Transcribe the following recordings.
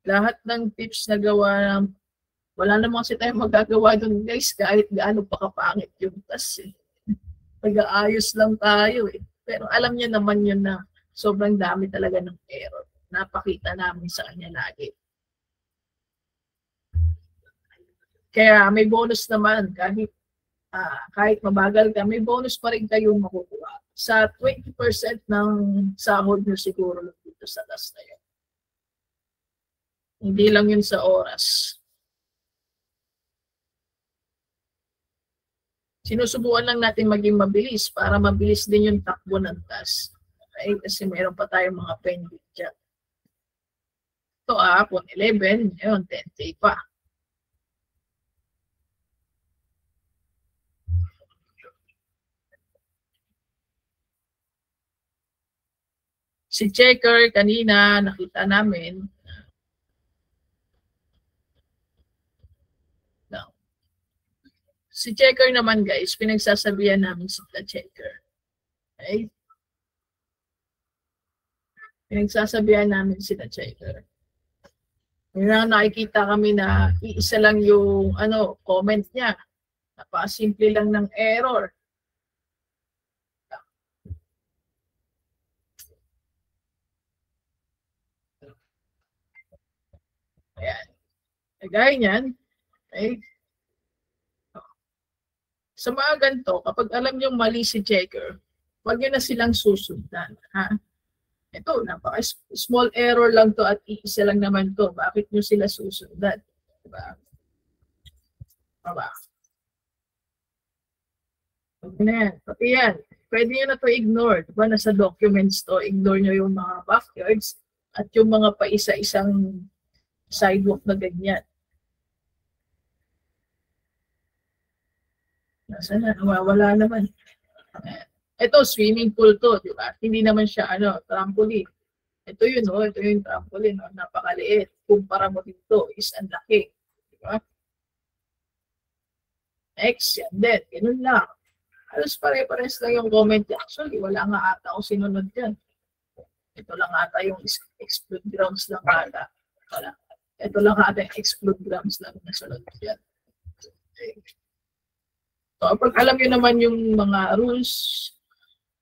Lahat ng tips na gawa, wala naman kasi tayong magagawa dun guys, kahit gaano pa kapangit yung tas eh. Nag-aayos lang tayo eh. Pero alam niya naman yun na sobrang dami talaga ng error. Napakita namin sa kanya lagi. Kaya may bonus naman kahit mabagal ka, may bonus pa rin kayong makukuha. Sa 20% ng sahod nyo siguro dito sa task na yun. Hindi lang yun sa oras. Sinusubukan lang natin maging mabilis para mabilis din yung takbo ng task. Okay? Kasi mayroon pa tayong mga pending dyan. Ito kung 11, yun, 10K pa. Si Checker kanina nakita namin. Si Checker naman guys, pinagsasabihan namin si Checker. Okay? Pinagsasabihan namin si Checker. Yung nakikita kami na iisa lang yung comment niya. Napakasimple lang ng error. Ayan. Gaya niyan. Okay? Sa mga ganito, kapag alam nyo mali si Checker, huwag nyo na silang susundan. Ha? Ito, small error lang to at iisa lang naman to. Bakit nyo sila susundan? Diba? Diba? Pati yan. Pwede nyo na to ignore. Diba? Nasa documents to. Ignore nyo yung mga backyards at yung mga paisa-isang sidewalk na ganyan. Nasa na? Wala naman. Ito, swimming pool to. Diba? Hindi naman siya trampoline. Ito yun, ito yung trampoline. Napakaliit. Kumpara mo dito is ang laki. Diba? Next, yan din. Ganun lang. Halos pare-pares lang yung comment niya. Actually, wala nga ata akong sinunod yan. Ito lang ata yung exclude grounds lang ata. Wala. Ito lang ata yung exclude grounds lang na sunod yan. Okay. So, pag alam nyo naman yung mga rules,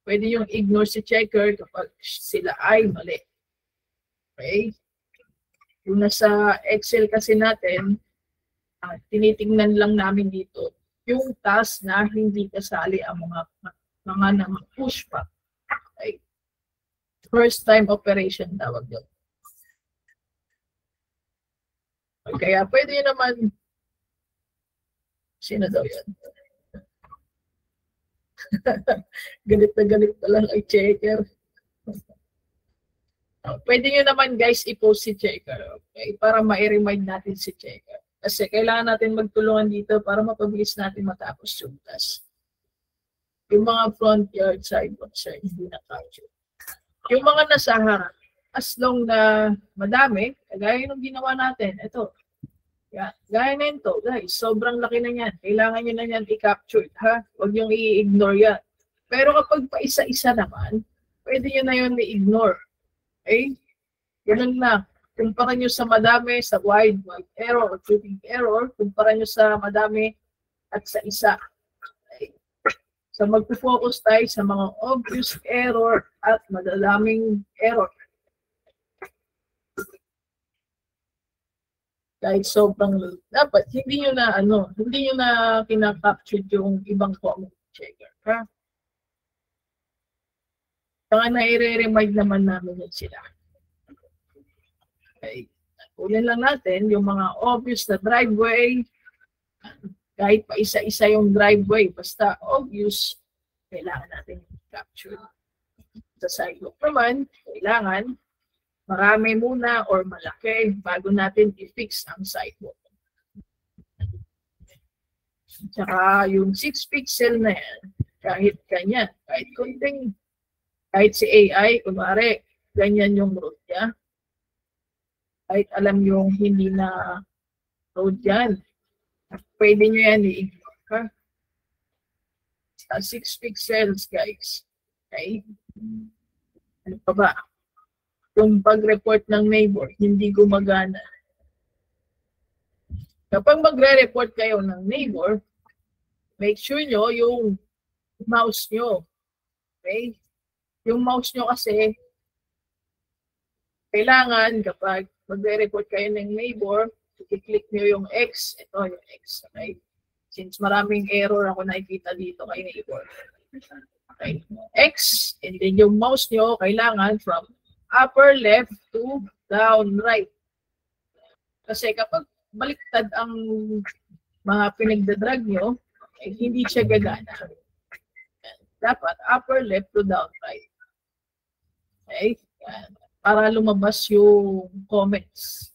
pwede yung ignore si Checker kapag sila ay mali. Okay? Yung nasa Excel kasi natin, tinitingnan lang namin dito yung task na hindi kasali ang mga push pa. Okay? First time operation tawag yun. Kaya pwede naman, sino daw yan? Galit na galit pala ang Checker. Pwede nyo naman guys i-post si Checker. Okay? Para ma-remind natin si Checker. Kasi kailangan natin magtulungan dito para mapabilis natin matapos yung task. Yung mga front yard, sidewalk, sir, hindi na-capture. Yung mga nasa harap, as long na madami, kagaya nung ginawa natin, ito. Yan. Gaya na ito, guys, sobrang laki na yan. Kailangan nyo na yan i-capture, ha? Huwag yung i-ignore yan. Pero kapag pa isa-isa naman, pwede nyo na yun i-ignore. Okay? Ganun lang. Kumpara nyo sa madami, sa wide error or shooting error, kumpara nyo sa madami at sa isa. Okay. So magpo-focus tayo sa mga obvious error at madalaming error. Kahit sobrang dapat hindi nyo na kina-capture yung ibang comment checker. Ha? Saka na-i-remind naman namin yun sila. Okay. Ulit lang natin yung mga obvious na driveway. Kahit pa isa-isa yung driveway, basta obvious, kailangan natin capture. Sa sidewalk naman, kailangan marami muna or malaki bago natin i-fix ang sidewalk. Tsaka yung 6 pixel na yan, kahit ganyan, kahit kunting, kahit si AI, kunwari, ganyan yung road niya. Kahit alam yung hindi na road yan, pwede nyo yan i-ignore. 6 pixels, guys. Okay? Ano pa ba? yung pag-report ng neighbor, hindi gumagana. Kapag magre-report kayo ng neighbor, make sure nyo yung mouse nyo. Okay? Yung mouse nyo kasi, kailangan kapag magre-report kayo ng neighbor, i-click nyo yung X. Ito yung X. Okay? Since maraming error ako nakikita dito kay neighbor. Okay? X, and then yung mouse nyo, kailangan from upper left to down right. Kasi kapag baliktad ang mga pinagdadrag nyo, eh, hindi siya gagana. Dapat upper left to down right. Okay? Para lumabas yung comments.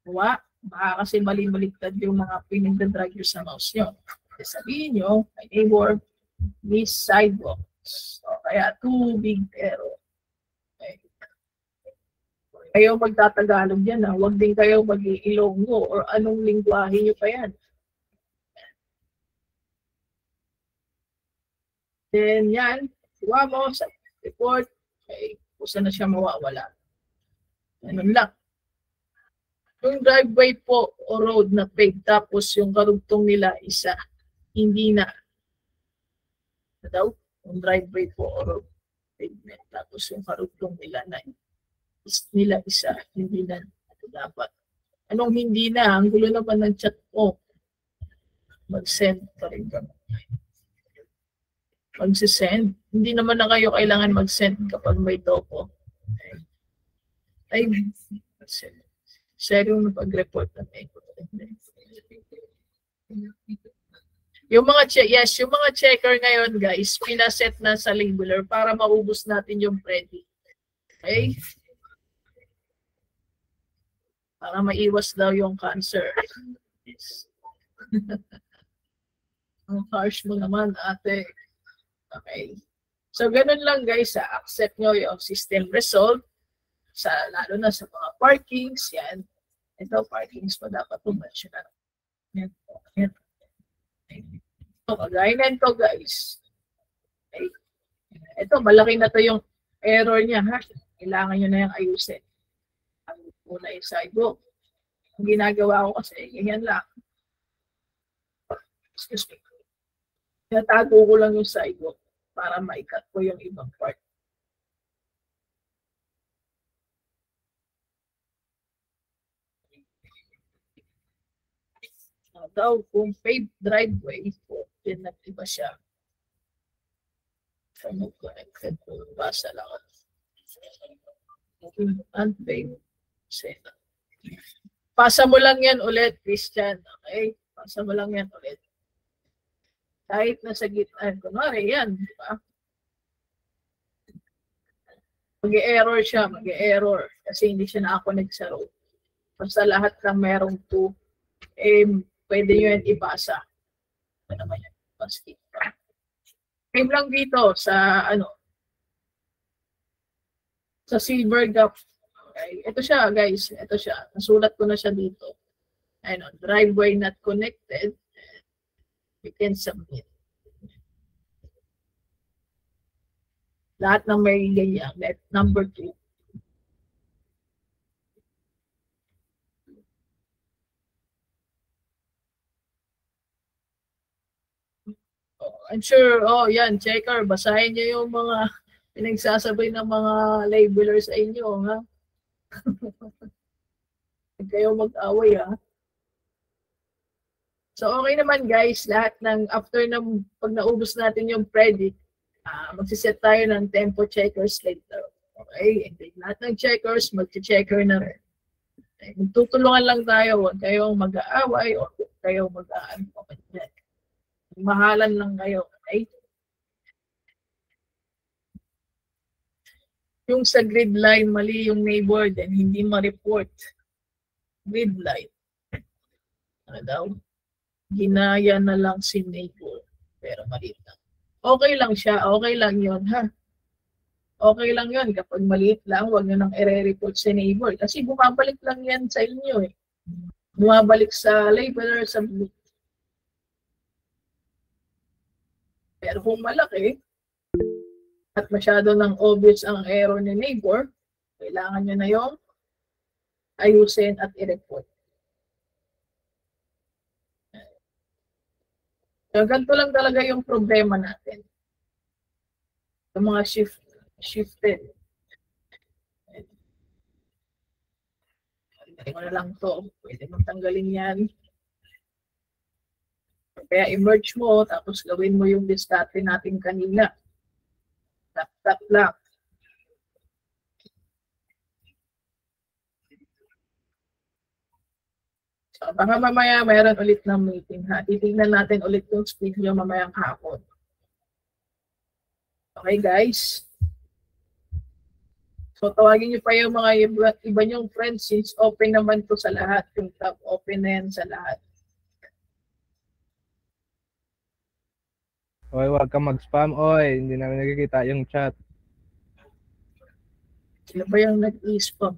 Baka kasi mali-baliktad yung mga pinagdadrag nyo sa mouse nyo. Sabihin nyo, my neighbor, miss sidewalks. So, kaya too big arrow. Kayo magtatagalog yan, ha? Huwag din kayo mag-iilonggo or anong lingwahe nyo pa yan. Then yan, siwa mo sa report, okay, kusa na siya mawawala. Ganun lang. Yung driveway po o road na paved, tapos yung karugtong nila isa, hindi na. Ano daw? Yung driveway po o road pavement, tapos yung karugtong nila na isa, hindi na dapat. Anong hindi na? Ang gulo naman ng chat ko. Mag-send pa rin kami. Mag-send. Hindi naman na kayo kailangan mag-send kapag may topo. Ay, share yung pag-report na may. Yung mga yung mga checker ngayon, guys, pinaset na sa labeler para maubos natin yung ready. Okay? Para maiwas daw yung cancer. Yes. Ang harsh mo naman, ate. Okay. So, ganun lang guys, accept nyo yung system result, lalo na sa mga parkings, yan. Ito, parkings pa dapat pumasyon na. Yan. Yan. So, kagaya nito guys. Okay. Ito, malaki na to yung error niya, ha? Kailangan nyo na yung ayusin. Una yung sidewalk. Ang ginagawa ko kasi, ganyan lang. Excuse me. Tinatago ko lang yung sidewalk para maikat ko yung ibang part. Daw, kung paved driveway, din nag-iba siya. Connected ko, basa lang. Unpaved. Pasa mo lang yan ulit, Christian. Okay? Pasa mo lang yan ulit. Kahit nasa gitna, kunwari yan, di ba? Mag-e-error siya, mag-e-error. Kasi hindi siya nakakonect sa road. Basta lahat lang merong 2, eh, pwede nyo yan ipasa. Ano naman yan? Same lang dito sa, sa silver gap. Okay. Ito siya, guys. Ito siya. Nasulat ko na siya dito. Ayun, driveway not connected. We can submit. Lahat ng may ganyan. Number 2. Oh, I'm sure, yan, checker. Basahin niyo yung mga pinagsasabay ng mga labelers sa inyo, ha? Huwag kayo mag-away, ha? So, okay naman guys, lahat ng after ng pag naubos natin yung predict, magsiset tayo ng tempo checkers later. Okay? And then lahat ng checkers, mag-checker na rin. Okay? Magtutulungan lang tayo, huwag kayong mag-aaway o huwag kayong mag-aano. Mahalan lang kayo. Okay? Yung sa grid line, mali yung neighbor, then hindi ma-report. Grid line. Ano daw? Ginaya na lang si neighbor. Pero maliit lang. Okay lang siya. Okay lang yun, ha? Okay lang yun. Kapag maliit lang, huwag nyo nang i-report si neighbor. Kasi bumabalik lang yan sa inyo, eh. Bumabalik sa labeler, sa blue. Pero kung malaki, at masyado nang obvious ang error ni neighbor, Kailangan nyo na yung ayusin at i-report. So, ganito lang talaga yung problema natin. Yung mga shifted. Hindi mo na lang to. Pwede mong tanggalin yan. Kaya i-merge mo, tapos gawin mo yung discarte natin kanina. Tap lang. So, baka mamaya mayroon ulit ng meeting ha. Titignan natin ulit yung speed nyo mamayang hapon. Okay guys? So tawagin nyo pa yung mga iba nyong friends since open naman to sa lahat. Yung tab open na yan sa lahat. Oy, wag ka mag-spam, oy. Hindi namin nakikita yung chat. Sino ba yung nag-i-spam?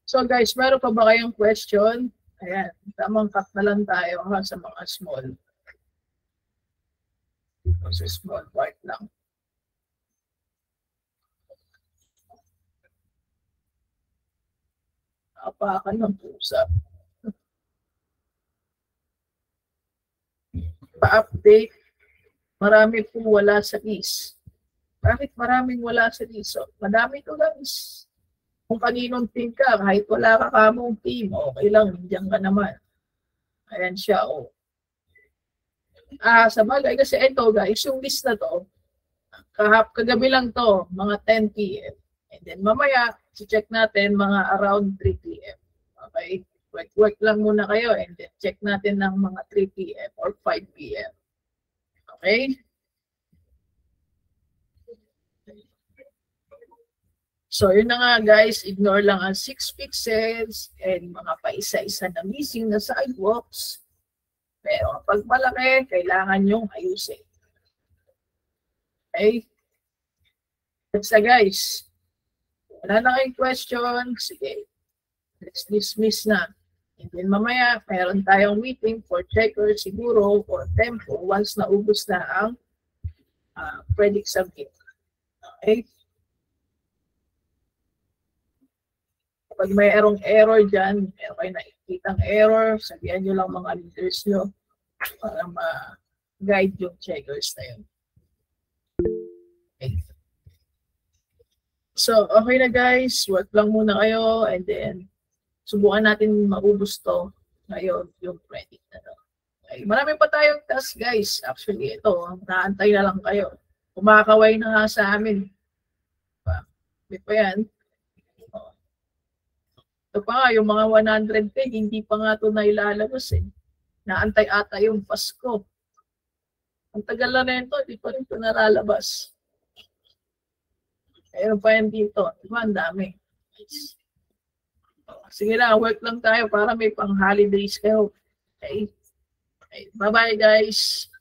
So guys, meron pa ba kayong question? Ayan, tamang cut na lang tayo ha, sa mga small. Sa small part lang. Apakan ng pusa. Pa-update, marami po wala sa list. Bakit maraming wala sa list? So, madami to guys. Kung kaninong team ka, kahit wala ka kamong team, okay lang, nandiyan ka naman. Ayan siya, oh. Sa bagay, kasi ito guys, yung list na to, kagabi lang to, mga 10 p.m. And then mamaya, check natin mga around 3 p.m. Okay? Work lang muna kayo and then check natin ng mga 3 p.m. or 5 p.m. Okay? So, yun na nga guys, ignore lang ang 6 pixels and mga paisa-isa na missing na sidewalks. Pero pag malaki, kailangan yung ayusin. Okay? That's na guys. Wala na kayong question. Sige. Let's dismiss na. And then mamaya, mayroon tayong meeting for checker siguro or tempo once naubos na ang predict submit. Okay? Pag mayroong error dyan, meron kayo nakikitang error, sabihan nyo lang mga leaders nyo para ma-guide yung checkers na yun. Okay. So, okay na guys. Work lang muna kayo and then subukan natin maubos to ngayon yung predict na to. Okay. Marami pa tayong task guys. Actually, ito, naantay na lang kayo. Kumakaway na nga sa amin. May pa yan. Ito pa nga, yung mga 100K, hindi pa nga ito nailalabas eh. Naantay ata yung Pasko. Ang tagal na ito, hindi pa rin ito nalalabas. Ayun pa yan dito. Diba, ang dami. Sige na, work lang tayo para may pang-holidays kayo. Okay? Bye-bye guys.